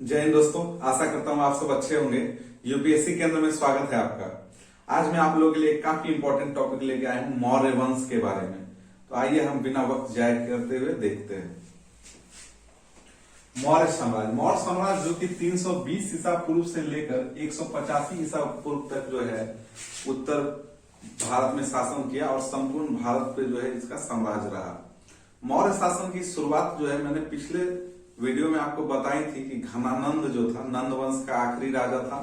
जय हिंद दोस्तों, आशा करता हूँ आप सब अच्छे होंगे। यूपीएससी केंद्र में स्वागत है आपका। आज मैं आप लोगों के लिए काफी इंपॉर्टेंट टॉपिक लेके आया हूँ मौर्य वंश के बारे में। तो आइए हम बिना वक्त जाय करते हुए देखते हैं। मौर्य साम्राज्य जो कि 320 ईसा पूर्व से लेकर 185 ईसा पूर्व तक जो है उत्तर भारत में शासन किया और संपूर्ण भारत पे जो है इसका साम्राज्य रहा। मौर्य शासन की शुरुआत जो है मैंने पिछले वीडियो में आपको बताई थी कि घनानंद जो था नंद वंश का आखिरी राजा था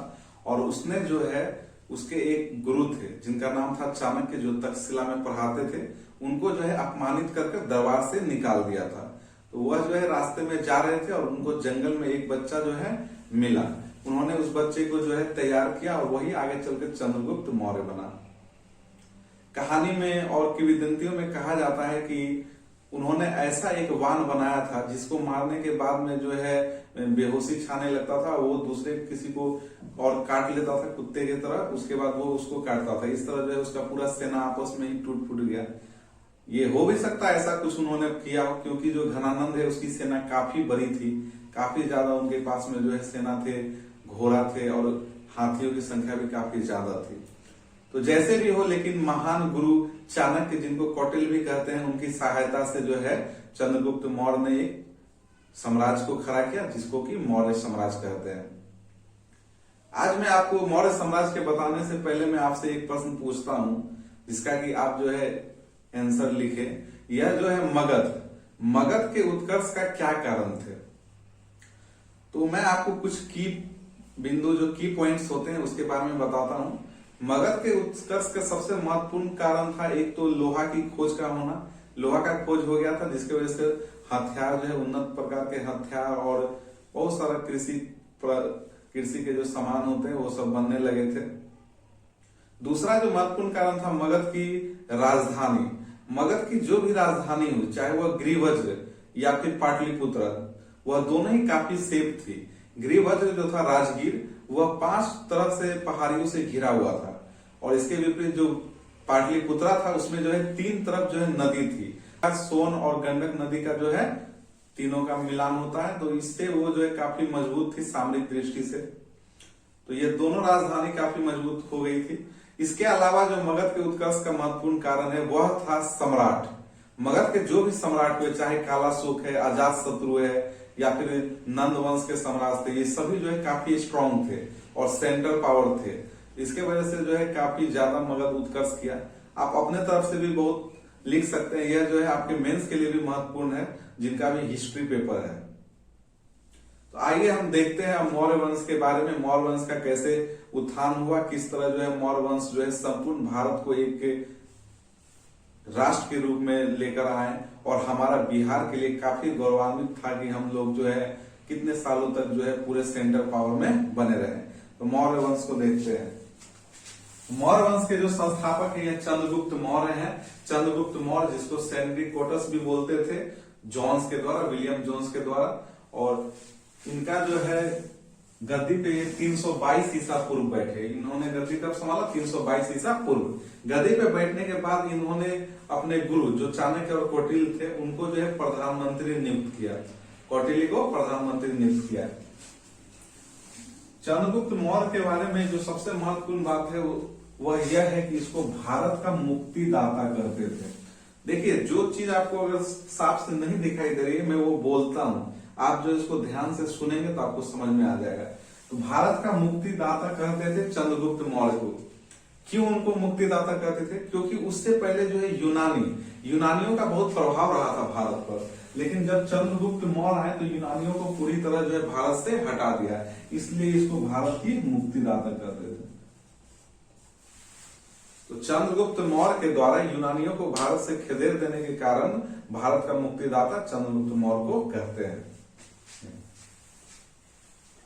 और उसने जो है उसके एक गुरु थे जिनका नाम था चाणक्य, जो तक्षशिला में पढ़ाते थे। उनको जो है अपमानित करके दरबार से निकाल दिया था। तो वह जो है रास्ते में जा रहे थे और उनको जंगल में एक बच्चा जो है मिला। उन्होंने उस बच्चे को जो है तैयार किया और वही आगे चलकर चंद्रगुप्त मौर्य बना। कहानी में और किंवदंतियों में कहा जाता है कि उन्होंने ऐसा एक वान बनाया था जिसको मारने के बाद में जो है बेहोशी छाने लगता था, वो दूसरे किसी को और काट लेता था कुत्ते की तरह। उसके बाद वो उसको काटता था। इस तरह जो है उसका पूरा सेना आपस में ही टूट फूट गया। ये हो भी सकता है ऐसा कुछ उन्होंने किया हो, क्योंकि जो घनानंद है उसकी सेना काफी बड़ी थी, काफी ज्यादा उनके पास में जो है सेना थे, घोड़ा थे और हाथियों की संख्या भी काफी ज्यादा थी। तो जैसे भी हो, लेकिन महान गुरु चाणक्य, जिनको कौटिल्य भी कहते हैं, उनकी सहायता से जो है चंद्रगुप्त मौर्य ने एक साम्राज्य को खड़ा किया जिसको कि मौर्य साम्राज्य कहते हैं। आज मैं आपको मौर्य साम्राज्य के बताने से पहले मैं आपसे एक प्रश्न पूछता हूं जिसका कि आप जो है आंसर लिखे। यह जो है मगध के उत्कर्ष का क्या कारण थे? तो मैं आपको कुछ की बिंदु जो की पॉइंट्स होते हैं उसके बारे में बताता हूं। मगध के उत्कर्ष का सबसे महत्वपूर्ण कारण था एक तो लोहा की खोज का होना। लोहा का खोज हो गया था जिसकी वजह से हथियार जो है उन्नत प्रकार के हथियार और बहुत सारा कृषि के जो सामान होते हैं वो सब बनने लगे थे। दूसरा जो महत्वपूर्ण कारण था मगध की राजधानी। मगध की जो भी राजधानी हुई, चाहे वह गिरिवज्र या फिर पाटलिपुत्र, वह दोनों ही काफी सेफ थी। गिरिवज्र जो था राजगीर, वह 5 तरफ से पहाड़ियों से घिरा हुआ था और इसके विपरीत जो पाटलिपुत्रा था उसमें जो है 3 तरफ जो है नदी थी। सोन और गंडक नदी का जो है तीनों का मिलान होता है, तो इससे वो जो है काफी मजबूत थी सामरिक दृष्टि से। तो ये दोनों राजधानी काफी मजबूत हो गई थी। इसके अलावा जो मगध के उत्कर्ष का महत्वपूर्ण कारण है वह था सम्राट। मगध के जो भी सम्राट हुए, चाहे कालाशोक है, अजातशत्रु है या फिर नंद वंश के सम्राट थे, ये सभी जो है काफी स्ट्रांग थे और सेंट्रल पावर थे। इसके वजह से जो है काफी ज्यादा मगध उत्कर्ष किया। आप अपने तरफ से भी बहुत लिख सकते हैं। यह जो है आपके मेंस के लिए भी महत्वपूर्ण है, जिनका भी हिस्ट्री पेपर है। तो आइए हम देखते हैं मौर्य वंश के बारे में। मौर्य वंश का कैसे उत्थान हुआ, किस तरह जो है मौर्य वंश जो है संपूर्ण भारत को एक राष्ट्र के रूप में लेकर आए और हमारा बिहार के लिए काफी गौरवान्वित था कि हम लोग जो है कितने सालों तक जो है पूरे सेंट्रल पावर में बने रहे। तो मौर्य वंश को देखते हैं। मौर्य वंश के जो संस्थापक है चंद्रगुप्त मौर्य हैं। चंद्रगुप्त मौर्य, जिसको सेंड्रिकोटस भी बोलते थे, जॉन्स के द्वारा, विलियम जोन्स के द्वारा। और इनका जो है गद्दी पे 322 ईसा पूर्व बैठे। इन्होंने गद्दी कब संभाला? 322 ईसा पूर्व। गद्दी पे बैठने के बाद इन्होंने अपने गुरु जो चाणक्य और कौटिल्य थे उनको जो है प्रधानमंत्री नियुक्त किया। कौटिल्य को प्रधानमंत्री नियुक्त किया। चंद्रगुप्त मौर्य के बारे में जो सबसे महत्वपूर्ण बात है वह यह है कि इसको भारत का मुक्तिदाता करते थे। देखिए, जो चीज आपको अगर साफ से नहीं दिखाई दे रही है, मैं वो बोलता हूं, आप जो इसको ध्यान से सुनेंगे तो आपको समझ में आ जाएगा। तो भारत का मुक्तिदाता कहते थे चंद्रगुप्त मौर्य को। क्यों उनको मुक्तिदाता कहते थे? क्योंकि उससे पहले जो है यूनानियों का बहुत प्रभाव रहा था भारत पर, लेकिन जब चंद्रगुप्त मौर्य आए तो यूनानियों को पूरी तरह जो है भारत से हटा दिया। इसलिए इसको भारत की मुक्तिदाता कहते थे। तो चंद्रगुप्त मौर्य के द्वारा यूनानियों को भारत से खदेड़ देने के कारण भारत का मुक्तिदाता चंद्रगुप्त मौर्य को कहते हैं।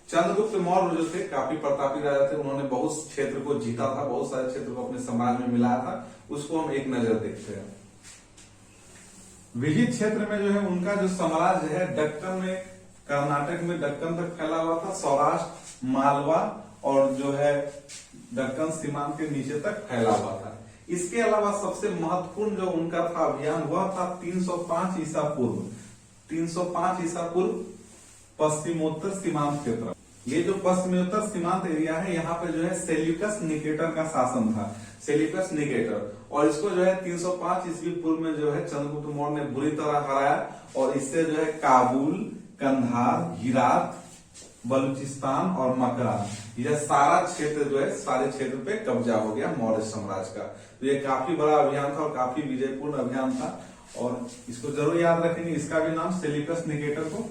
चंद्रगुप्त मौर्य जो थे काफी प्रतापी राजा थे। उन्होंने बहुत क्षेत्र को जीता था, बहुत सारे क्षेत्र को अपने समाज में मिलाया था। उसको हम एक नजर देखते हैं। विहित क्षेत्र में जो है उनका जो साम्राज्य है दक्कन में, कर्नाटक में दक्कन तक फैला हुआ था। सौराष्ट्र, मालवा और जो है दक्कन सीमांत के नीचे तक फैला हुआ था। इसके अलावा सबसे महत्वपूर्ण जो उनका था अभियान वह था 305 ईसा पूर्व। 305 ईसा पूर्व पश्चिमोत्तर सीमांत क्षेत्र। ये जो पश्चिमोत्तर सीमांत एरिया है, यहाँ पे जो है सेल्यूकस निकेटर का शासन था, सेल्यूकस निकेटर। और इसको जो है 305 ईस्वी पूर्व में जो है चंद्रगुप्त मौर्य ने बुरी तरह हराया और इससे जो है काबुल, कंधार, हेरात, बलूचिस्तान और मकरान, यह सारा क्षेत्र जो है, सारे क्षेत्र पे कब्जा हो गया मौर्य साम्राज्य का। तो ये काफी बड़ा अभियान था और काफी विजयपूर्ण अभियान था और इसको जरूर याद रखेंगे। इसका भी नाम सेल्यूकस निकेटर को।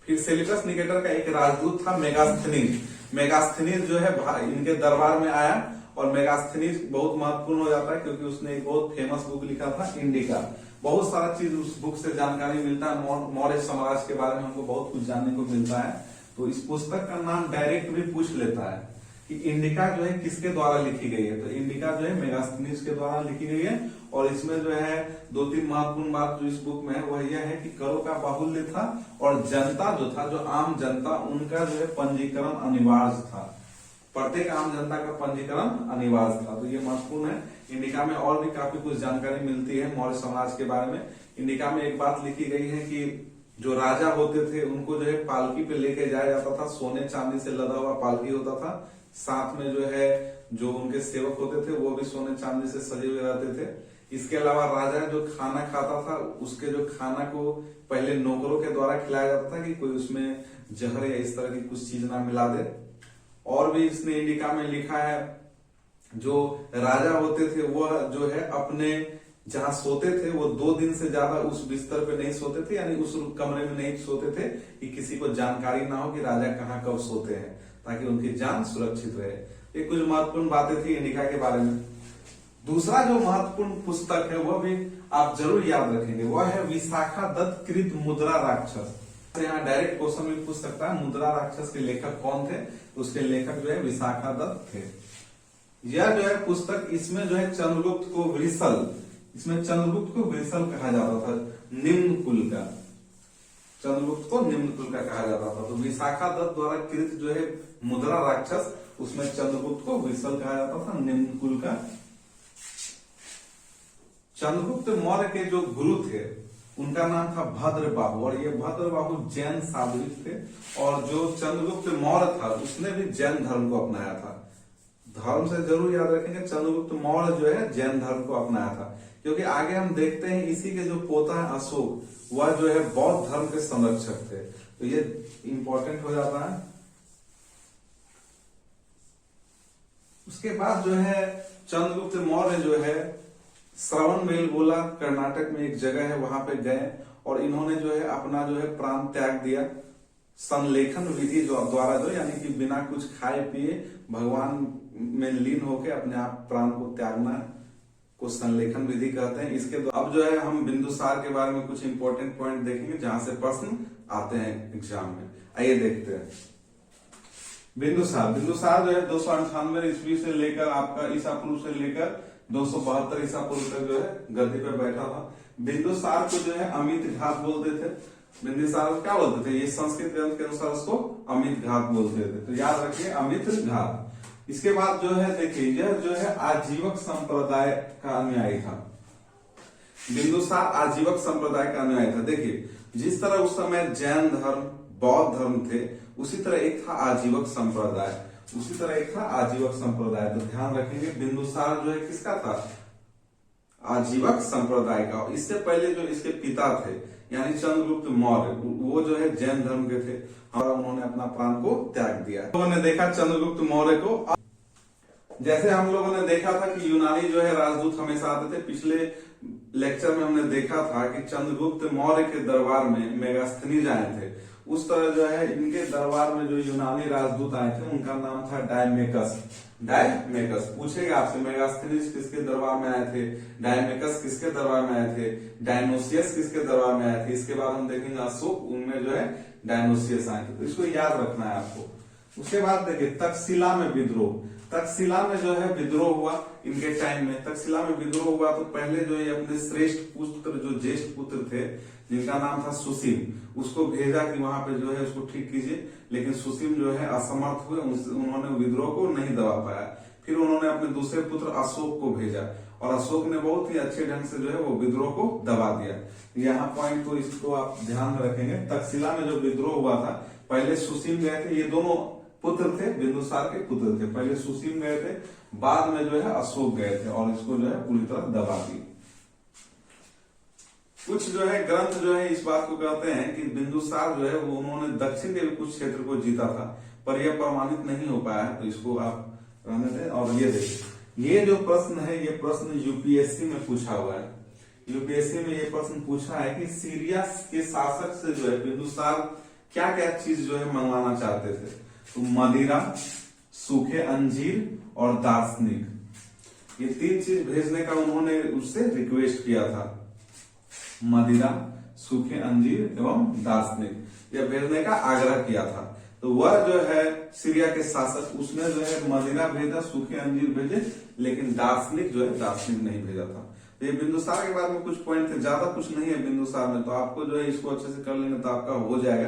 फिर सेल्यूकस निकेटर का एक राजदूत था मेगास्थनीज। मेगास्थनीज जो है इनके दरबार में आया और मेगास्थनीज बहुत महत्वपूर्ण हो जाता है क्योंकि उसने एक बहुत फेमस बुक लिखा था, इंडिका। बहुत सारा चीज उस बुक से जानकारी मिलता है, मौर्य साम्राज्य के बारे में हमको बहुत कुछ जानने को मिलता है। तो इस पुस्तक का नाम डायरेक्ट भी पूछ लेता है कि इंडिका जो है किसके द्वारा लिखी गई है। तो इंडिका जो है मेगास्थनीज के द्वारा लिखी गई है और इसमें जो है 2-3 महत्वपूर्ण बात जो इस बुक में है वह यह है कि करों का बाहुल्य था और जनता जो था, जो आम जनता, उनका जो है पंजीकरण अनिवार्य था। प्रत्येक आम जनता का पंजीकरण अनिवार्य था। तो ये महत्वपूर्ण है। इंडिका में और भी काफी कुछ जानकारी मिलती है मौर्य समाज के बारे में। इंडिका में एक बात लिखी गई है कि जो राजा होते थे उनको जो है पालकी पे लेके जाया जाता था, सोने चांदी से लदा हुआ पालकी होता था। साथ में जो है जो उनके सेवक होते थे वो भी सोने चांदी से सजे हुए रहते थे। इसके अलावा राजा जो खाना खाता था उसके जो खाना को पहले नौकरों के द्वारा खिलाया जाता था कि कोई उसमें जहर या इस तरह की कुछ चीज ना मिला दे। और भी इसने इंडिका में लिखा है जो राजा होते थे वह जो है अपने जहां सोते थे वो 2 दिन से ज्यादा उस बिस्तर पे नहीं सोते थे, यानी उस कमरे में नहीं सोते थे कि किसी को जानकारी ना हो कि राजा कहाँ कब सोते हैं, ताकि उनकी जान सुरक्षित रहे। ये कुछ महत्वपूर्ण बातें थी इंडिका के बारे में। दूसरा जो महत्वपूर्ण पुस्तक है वह भी आप जरूर याद रखेंगे, वह है विशाखा दत्त कृत मुद्रा राक्षस। तो यहाँ डायरेक्ट क्वेश्चन भी पूछ सकता है मुद्रा राक्षस के लेखक कौन थे। उसके लेखक जो है विशाखा दत्त थे। यह जो है पुस्तक, इसमें जो है चंद्रगुप्त को वृषल, इसमें चंद्रगुप्त को वृषल कहा जाता था, निम्न कुल का। चंद्रगुप्त को निम्न कुल का कहा जाता था। तो विशाखा दत्त द्वारा कृत जो है मुद्रा राक्षस, उसमें चंद्रगुप्त को वृषल कहा जाता था, निम्न कुल का। चंद्रगुप्त मौर्य के जो गुरु थे उनका नाम था भद्रबाहु और ये भद्रबाहु जैन साधुविद थे। और जो चंद्रगुप्त मौर्य था उसने भी जैन धर्म को अपनाया था। धर्म से जरूर याद रखेंगे, चंद्रगुप्त मौर्य जो है जैन धर्म को अपनाया था, क्योंकि आगे हम देखते हैं इसी के जो पोता है अशोक, वह जो है बौद्ध धर्म के संरक्षक थे। तो ये इंपॉर्टेंट हो जाता है। उसके बाद जो है चंद्रगुप्त मौर्य जो है श्रवणबेलगोला कर्नाटक में एक जगह है, वहां पे गए और इन्होंने जो है अपना जो है प्राण त्याग दिया। संलेखन विधि द्वारा जो, यानी कि बिना कुछ खाए पिए भगवान में लीन होकर अपने आप प्राण को त्यागना को संलेखन विधि कहते हैं। इसके अब जो है हम बिंदुसार के बारे में कुछ इंपॉर्टेंट पॉइंट देखेंगे जहां से प्रश्न आते हैं एग्जाम में। आइए देखते हैं बिंदुसार। बिंदुसार जो है 298 ईस्वी से लेकर आपका ईसा पूर्व से लेकर 272 ईसा पूर्व तक जो है गद्दी पे बैठा था। बिंदुसार को जो है अमित घात बोलते थे। बिंदुसार क्या बोलते थे, ये संस्कृत ग्रंथ के अनुसार उसको अमित घात बोलते थे। तो याद रखिए अमित घात। इसके बाद जो है देखिए यह जो है आजीवक संप्रदाय का अनुयायी था। बिंदुसार आजीवक संप्रदाय का अनुयायी था। देखिए जिस तरह उस समय जैन धर्म, बौद्ध धर्म थे, उसी तरह एक था आजीवक संप्रदाय, उसी तरह एक था आजीवक संप्रदाय। तो ध्यान रखेंगे बिंदुसार जो है किसका था, आजीवक संप्रदाय का। इससे पहले जो इसके पिता थे यानी चंद्रगुप्त मौर्य, वो जो है जैन धर्म के थे और उन्होंने अपना प्राण को त्याग दिया। लोगों ने देखा चंद्रगुप्त मौर्य को, जैसे हम लोगों ने देखा था कि यूनानी जो है राजदूत हमेशा आते थे। पिछले लेक्चर में हमने देखा था कि चंद्रगुप्त मौर्य के दरबार में मेगास्थनीज आए थे। उस तरह जो है इनके दरबार में जो यूनानी राजदूत आए थे उनका नाम था डायमेकस। डायमेकस पूछेगा आपसे मेगास्थनीज किसके दरबार में आए थे, डायमेकस किसके दरबार में आए थे, डायनोसियस किसके दरबार में आए थे। इसके बाद हम देखेंगे अशोक, उनमें जो है डायनोसियस आए थे। तो इसको याद रखना है आपको। उसके बाद देखिए तक्षशिला में विद्रोह। तक्षशिला में जो है विद्रोह हुआ इनके टाइम में। तक्षशिला में विद्रोह हुआ तो पहले जो ये अपने श्रेष्ठ पुत्र, जो ज्येष्ठ पुत्र थे जिनका नाम था सुसीम, उसको भेजा कि वहां पे जो है उसको ठीक कीजिए। लेकिन सुसीम जो है असमर्थ हुए, उन्होंने विद्रोह को नहीं दबा पाया। फिर उन्होंने अपने दूसरे पुत्र अशोक को भेजा और अशोक ने बहुत ही अच्छे ढंग से जो है वो विद्रोह को दबा दिया। यहाँ पॉइंट को इसको आप ध्यान में रखेंगे। तक्षशिला में जो विद्रोह हुआ था, पहले सुसीम गए थे, ये दोनों पुत्र थे, बिंदुसार के पुत्र थे। पहले सुसीम गए थे, बाद में जो है अशोक गए थे और इसको जो है पूरी तरह दबा दी। कुछ जो है ग्रंथ जो है इस बात को कहते हैं कि बिंदुसार जो है वो उन्होंने दक्षिण के भी कुछ क्षेत्र को जीता था, पर यह प्रमाणित नहीं हो पाया है, तो इसको आप रहने दें। और ये देखिए, ये जो प्रश्न है, ये प्रश्न यूपीएससी में पूछा हुआ है। यूपीएससी में ये प्रश्न पूछा है कि सीरिया के शासक से जो है बिंदुसार क्या क्या चीज जो है मंगवाना चाहते थे। तो मदिरा, सूखे अंजीर और दार्शनिक, ये 3 चीज भेजने का उन्होंने उससे रिक्वेस्ट किया था। मदिरा, सूखे अंजीर एवं दार्शनिक, यह भेजने का आग्रह किया था। तो वह जो है सीरिया के शासक, उसने जो है मदिरा भेजा, सूखे अंजीर भेजे, लेकिन दार्शनिक जो है दार्शनिक नहीं भेजा था। तो ये बिंदुसार के बारे में कुछ पॉइंट थे, ज्यादा कुछ नहीं है बिंदुसार में, तो आपको जो है इसको अच्छे से कर लेंगे तो आपका हो जाएगा।